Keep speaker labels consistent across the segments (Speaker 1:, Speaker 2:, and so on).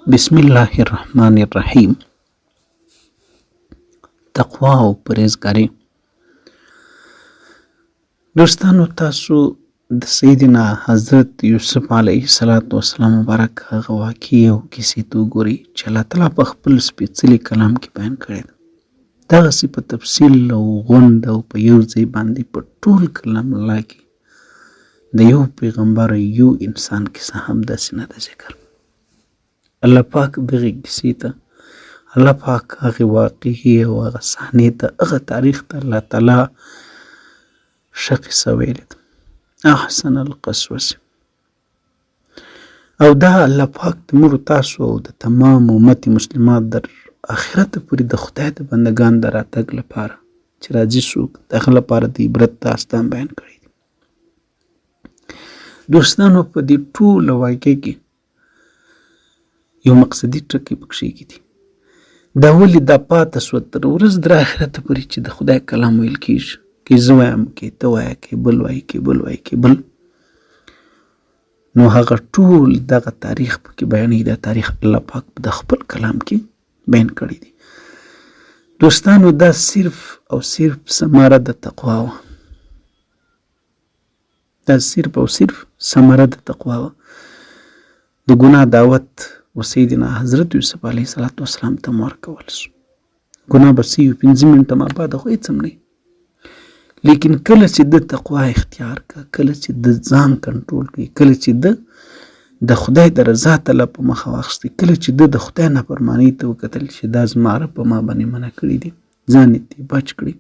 Speaker 1: بسم الله الرحمن الرحیم. تقوا او پرهیزګاري. دوستانو، تاسو د سیدنا حضرت یوسف علیه السلام مبارک هغه واقعې او کیسې ته وګورئ چې الله تعالی په خپل سپېڅلي کلام کې بیان کړی ده. دغسې په تفصیل او غونډ او په یو ځای باندې په ټول کلام الله کې د یو پیغمبر یو انسان کیسه هم داسې نه ده ذکر. الله پاک دغې کیسې ته، الله پاک هغې واقعې او هغه صحنې ته، هغه تاریخ ته الله تعالی ښه قصه ویلې ده، احسن القصص. او دا الله پاک د موږ تاسو او د تمام امت مسلمات در آخرت پورې د خدای د بندګان د راتګ لپاره چې راځي څوک، د هغه لپاره د عبرت داستان بیان کړی دی. دوستانو، په دې ټوله واقعې کې یو مقصدي ټکی پکښې کې دي. دا ولې دا پاته سوه تر ورځ در آخرته پورې چې د خدای کلام ویل کېږي، کې زه وایم، کې ته وایه، کې بل وایي، کې بل وایي، کې بل، نو هغه ټول دغه تاریخ پکې بیانوي. دا تاریخ الله پاک د خپل کلام کې بیان کړی دی. دوستانو، دا صرف او صرف ثمره د تقوا وه. دا صرف او صرف ثمره د تقوا وه. د ګناه دعوت و سیدنا حضرت یوسف علیه السلام ته ورکول شو. ګناه به څه 5 منټه ما بعده خو هېڅ هم نه، لیکن کله چې د تقوا اختیار که، کله چې د ځان کنټرول کوي، کله چې د خدای د رضا طلب په مخه واخیستی، کله چې د خدای نافرمانۍ ته وکتل چې دا زما رب په ما باندې منع کړي دي، ځان یې بچ کړي،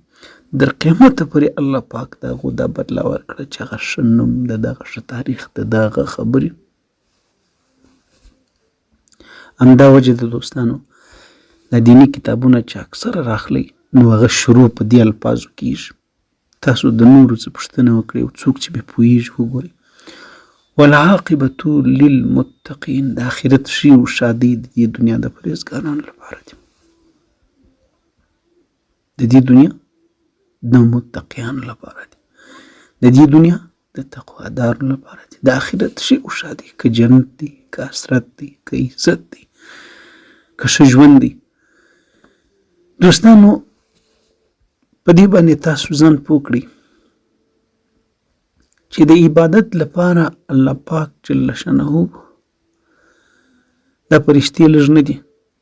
Speaker 1: در قیامته پورې الله پاک د هغو دا بدله ورکړه چې هغه ښه نوم د دغه ښه تاریخ د دغه خبرې. همدا وجه د دوستانو د دیني کتابونه چې اکثره راخلی نو هغه شروع په دې الفاظو کېږي. تاسو د نورو څه پوښتنه وکړئ او څوک چې بې پوهېږي وګورئ. والعاقبة للمتقین. د آخرت ښې او ښادۍ د دې دنیا د پرهېزګارانو لپاره دي، د دې دنیا د متقیانو لپاره دي، د دې دنیا د تقوادارو لپاره دي. د آخرت ښې او ښادۍ، که جنت دی، که حسرت دی، که عزت دی، که ښه ژوند دی. دوستانو، په دې باندې تاسو ځان پوه کړئ چې د عبادت لپاره الله پاک جل شانه دا فرشتې لږ نه دي.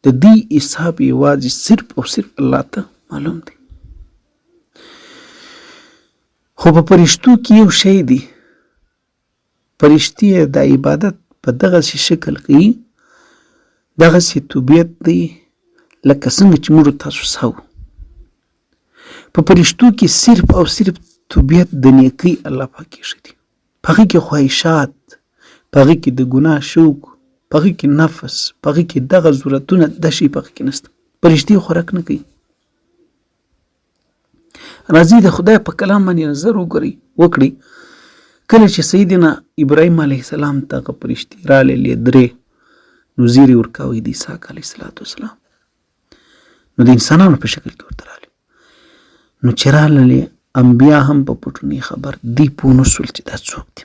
Speaker 1: د دې حساب یوازې صرف او صرف الله ته معلوم دی. خو په فرشتو کې یو شی دی، فرشتې د عبادت په دغسې شکل کوي، دغسې طبیعت دی لکه څنګه چې موږ تاسو سهو. په فرشتو کې صرف او صرف طبیعت د نیکۍ الله پاک ایښی دی. په هغې کې خواهشات، په هغې کې د ګناه شوق، په هغې کې نفس، په هغې کې دغه ضرورتونه، دا شی په هغې کې نشته. فرشتې خوراک نه کوي. راځئ د خدای په کلام باندې نظر وکړئ. کله چې سیدنا ابراهیم علیه السلام ته هغه فرشتې رالې درې، نو زیری ورکوي د اسحاق علیه السلام، نو د انسانانو په شکل کې ورته رالې. نو چې راللې، انبیا هم په پټوني خبر دی پوه نه شول چې دا څوک دي.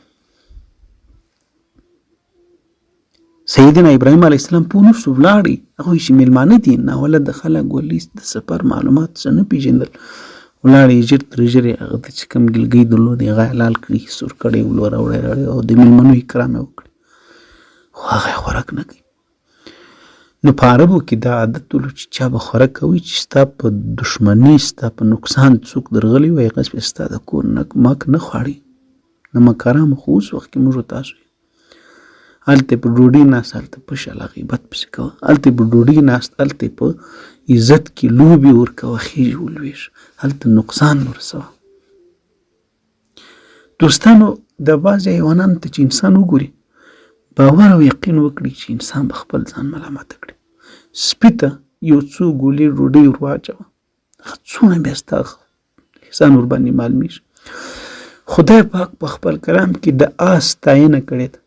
Speaker 1: سیدنا ابراهیم علیه السلام پوه نه شو، ولاړې. هغوی چې میلمانه دي، ناوله د خلک ولي د سفر معلومات څه نه پېژندل، ولاړې ژر تر ژرې هغه ته چې کوم ګلګۍ درلود هغه حلال کړي، سور کړی، ولو راوړی او د میلمنو اکرام یې وکړي، خو هغه یې خوراک نه کوي. نو په عربو کې دا عادت ولو چې چا به خوراک کوي چې ستا په دښمني، ستا په نقصان څوک درغلی وي، هغه بیا ستا د کور مک نه خواړي. نه مکرام خو اوس وخت کې موږ تاسو هلته په ډوډۍ ناست، هلته په شله غیبت پسې کوه، هلته په ډوډۍ ناست، هلته په عزت کې لوبې ورکوه، خیژ ولوېږه، هلته نقصان ورسوه. دوستانو، د بعضې حیوانانو ته چې انسان وګوري، باور او یقین وکړي چې انسان به خپل ځان ملامته کړي. سپي ته یو څو ګولې ډوډۍ ور واچوه، هغه څومره بیا ستا احسان ورباندې معلومېږي. خدای پاک په خپل کلام کې د آس ستاینه کړې ده.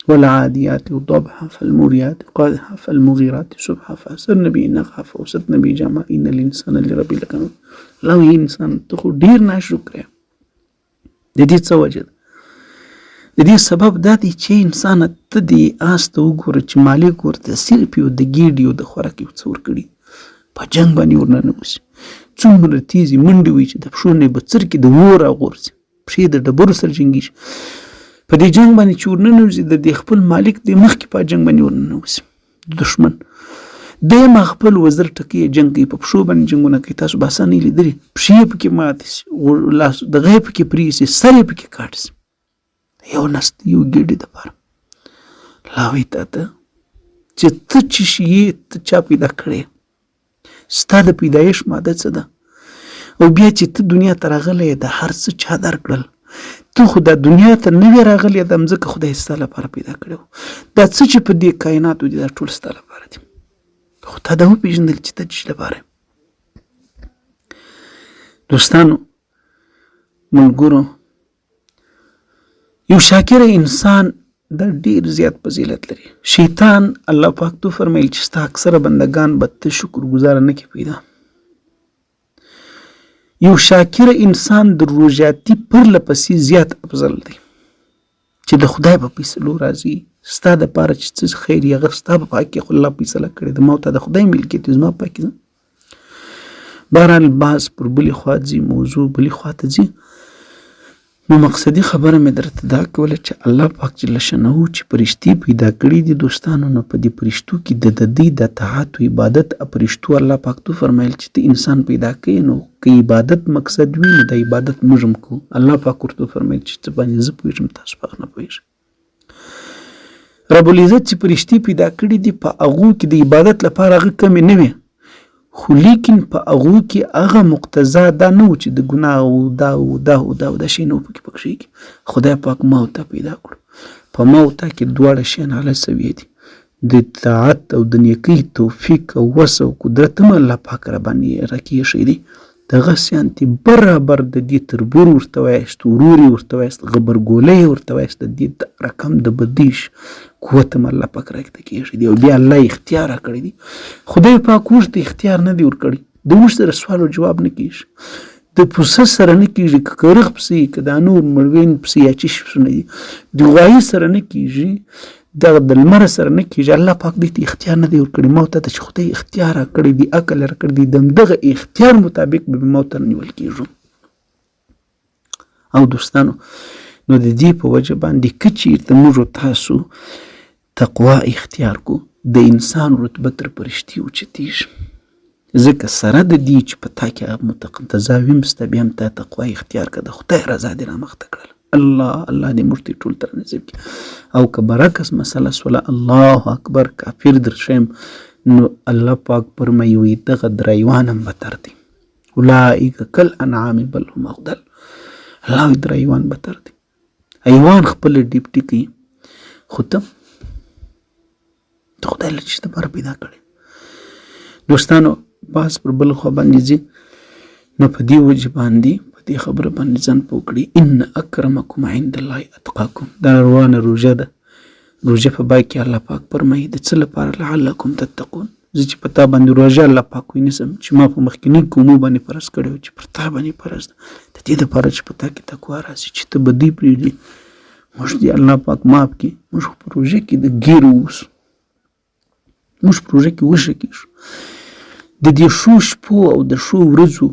Speaker 1: والعادیات ضبحا فالموریات قدحا فالمغیرات صبحا فأثرن به نقعا فوسطن به جمعا ان الانسان لربه لکنود. الله وایي انسان ته خو ډېر ناشکره یې. د دې څه وجه ده؟ د دې سبب دا دی چې انسان ته دې آس ته وګوره چې مالک ورته صرف یو د ګیډې او د خوراک یو څه ورکړي، په جنګ باندې ورننوځي، څومره تیزې منډې وي چې د پښو نه یې به څرکې د اور راغورځي، پښې د ډبرو سره جنګېږي. په دې جنګ باندې چې ورننوځي د دې خپل مالک د مخکې په جنګ باندې ورننوځي دښمن، دی ما خپل وزر ټکي جنګ کوي، په پښو باندې جنګونه کوي. تاسو به اسانه لیدلي، پښې پکې ماتې شي، لاس دغه یې پکې پرې شي، سر یې پکې کاټ شي، یو نست یو ګیډې دپاره. لا وایي تا ته چې ته چې شي یې ته چا پیدا کړی، ستا د پیدایش ماده څه ده، او بیا چې ته دنیا ته راغلی یې د هر څه چا درکړل، ته خو دا دنیا ته نه وې راغلی، دا مځکه خدای ستا لپاره پیدا کړې وه، دا څه چې په دې کائناتو دي دا ټول ستا لپاره دي، خو تا دا وپېژندل چې ته چې لپاره. دوستانو ملګرو، یو شاکر انسان دا ډیر زیات فضیلت لري. شیطان الله پاک تو فرمایل چې ستا اکثره بندگان به ته شکر گزار نه کې پیدا. یو شاکر انسان د روژاتي پرله پسې زیات افضل دی چې د خدای په فیصلو راځي، ستا دپاره چې څه خیر یې هغه ستا په پاک کې خو الله فیصله کړې ده، ما ته د خدای ملکیت دی، زما پاک دی. بهرحال بعض پر بلې خوا ځي، موضوع بلې خوا ته ځي. نو مقصدي خبره مې درته دا کوله چې الله پاک جل شانه چې فرشتې پیدا کړي دي دوستانو، نو په دې فرشتو کې د دې د طاعت او عبادت فرشتو الله پاک تو فرمایل چې ته انسان پیدا کړي، نو که عبادت مقصد وي نو د عبادت موږ هم کوو. الله پاک ورته فرمایل چې ته باندې زه پوهېږم تاسو په هغه نه پوهېږئ. رب العزت چې فرشتې پیدا کړي دي په هغو کې د عبادت لپاره هغه کمې نه وي، خو لیکن په هغو کې هغه مقتضا دا نه و چې د ګناه او دا او دا او دا او دا شی نه و پکې پکښې کې. خدای پاک ما او تا پیدا کړو، په ما او تا کې دواړه شیان علی سویې دي، د طاعت او د نیکۍ توفیق او وس او قدرت هم الله پاک را باندې راکې ایښی دی. دغه شیان دي برابر د دې تربور ورته وایست، ورور یې ورته وایست، غبرګولی یې ورته وایست، د دې رقم د بدیش قوت هم الله پاک راکته کېږي دی، او بیا الله اختیار راکړی دی. خدای پاک اوښ ته اختیار نه دی ورکړی، د اوښ سره سوال او جواب نه کېږي، د پسه سره نه کېږي، که کرغ پسې که دا نور مړوین پسې یا چی شي پسونه دي، د غوایي سره نه کېږي، دغه د لمر سره نه کېږي. الله پاک دې ته اختیار نه دی ورکړی، ما ته چې خدای اختیار راکړی دی، عقل راکړی دی، د همدغه اختیار مطابق به ما ته نیول کېږو. او دوستانو نو د دې په وجه باندې که چېرته موږ تاسو تقوا اختیار کو، د انسان رتبه تر فرشتي اوچتېږي، ځکه سره د دې چې په تا کې هغه متقاضا وي سته، بیا هم تا تقوا اختیار کړه، د خدای رضا دې رامخته کړله. الله الله دې موږ ته ټول تر نصیب کړي. او که برعکس مسله سوله الله اکبر کافر در شیم، نو الله پاک فرمایي دغه درایوان هم بتر دي، اولئک کالانعام بل هم اضل. الله وایي درایوان بتر دي، حیوان خپل ډیپټي کوي، خو ته خدای له چې دپاره پیدا کړی. دوستانو باز پر بل خوا باندې ځي، نو په دې وجه باندې په دې خبره باندې ځان پوه کړي، ان اکرمکم عند الله اتقاکم. دا روانه روژه ده، روژه په پای کې الله پاک فرمایي د څه لپاره لعلکم تتقون. زه چې په تا باندې روژه الله پاک ونیسم چې ما په مخکیني قومو باندې فرض کړی و چې پر تا باندې فرض ده، د دې دپاره چې په تا کې تقوا راشي چې ته بدي پرېږدي. موږ دې الله پاک معاف کړي، موږ په روژه کې د ګیرو اوسو، موږ په روژه کې وشه کېږو، د دې ښو شپو او د ښو ورځو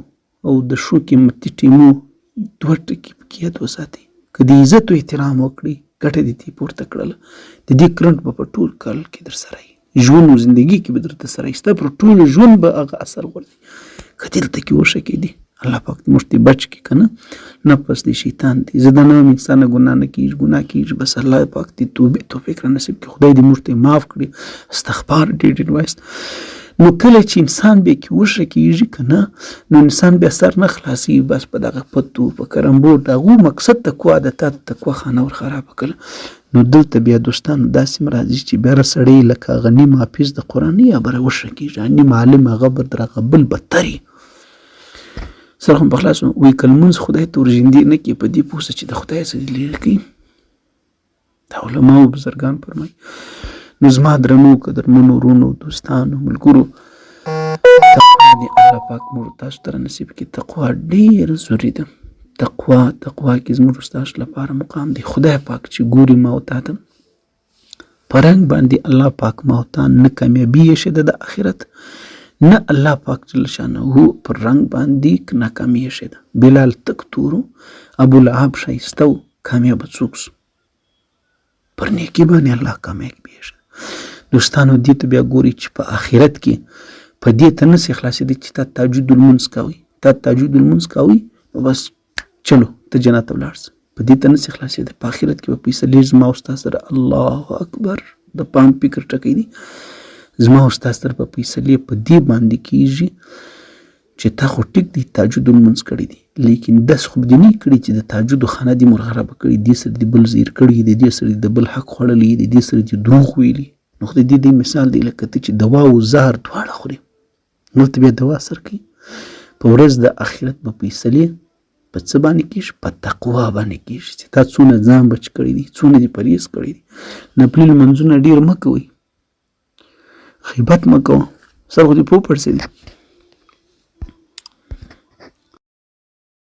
Speaker 1: او د ښو قیمتي ټیمو دوه ټکي پکې یاد وساتئ. که د عزت او احترام وکړئ، ګټه دې ترې پورته کړله، د دې کرنټ به په ټول کال کې در سره وي، ژوند او زندګي کې به درته سره وي، ستا پر ټول ژوند به هغه اثر غورځي. که دلته کې وشه کېدي، الله پاک دې موږ ته بچ کړي، که نه نفس دی، شیطان دی، زه دا نه وایم انسانه ګناه نه کېږي، ګناه کېږي، بس الله پاک دې توبې توفیق را نصیب کړي، خدای دې موږ ته معاف کړي، استغفار ډېر وایست. نو کله چې انسان بیا کې وشه کېږي که نه، نو انسان بیا سر نه خلاصي، بس په دغه پتو په کرمبوټ د هغو مقصد تقوا ده، تا تقوا خانه ور خرابه کړه. نو دلته بیا دوستانو داسې هم راځي چې بیا سړی لکه هغه نیم حافظ د قرآن یا بره وشه کېږي، نیم عالم هغه به در هغه بل بدتر وي. سره هم په خلاص وایي که لمونځ خدای ته ورژندې نه کړي، په دې پوه سه چې د خدای څخه دې لرې کوي. دا علماو بزرګان فرمایي. نو زما درنو قدرمنو ورونو دوستانو ملګرو، تقوا دې الله پاک موږ تاسو ته رانصیب کړي. تقوا ډېره ضروري ده، تقوا کې زموږ ستاسو لپاره مقام دی. خدای پاک چې ګوري ما او تا ته په رنګ باندې الله پاک ما او تا نه کامیابي یې شه د آخرت، نه الله پاک جل شانه پر رنګ باندې ناکامي یې شه. بلال تک تورو، ابو لهب ښایسته و، کامیاب څوک سو؟ پر نیکي باندې الله کامیابي یې شه. دوستانو دې ته بیا ګوري چې په آخرت کې په دې ته نسې خلاصېدی چې تا تهجد المنځ کوي، تا تهجد المنځ کوي نو بس چلو ته جنت ته ولاړ شه. په دې ته نسې خلاصېدی. په آخرت کې به فیصلې زما او ستا سره، الله اکبر، د پام فکر ټکی دی، زما او ستا سره به فیصلې په دې باندې کېږي چې تا خو ټیک دی تهجد المنځ کړی دی، لیکن داسې خو به دې نه کړي چې د تهجدو خانه دې مرغلره کړي، دې سره دې بل زیر کړي، د دې سره د بل حق خوړلی، د دې سره دې دروغ ویلي. نو خو د دې مثال دی لکه ته چې دوا او زهر دواړه خورې، نو ته بیا دوا اثر کوي. په ورځ د آخرت به فیصلې په څه باندې کېږي؟ په تقوا باندې کېږي چې تا څونه ځان بچ کړی دی، څونه دې پرهیز کړی دی. نفلي لمونځونه ډېر مه کوئ، غیبت مه کوه، سر خو دې پوه پړسېدي.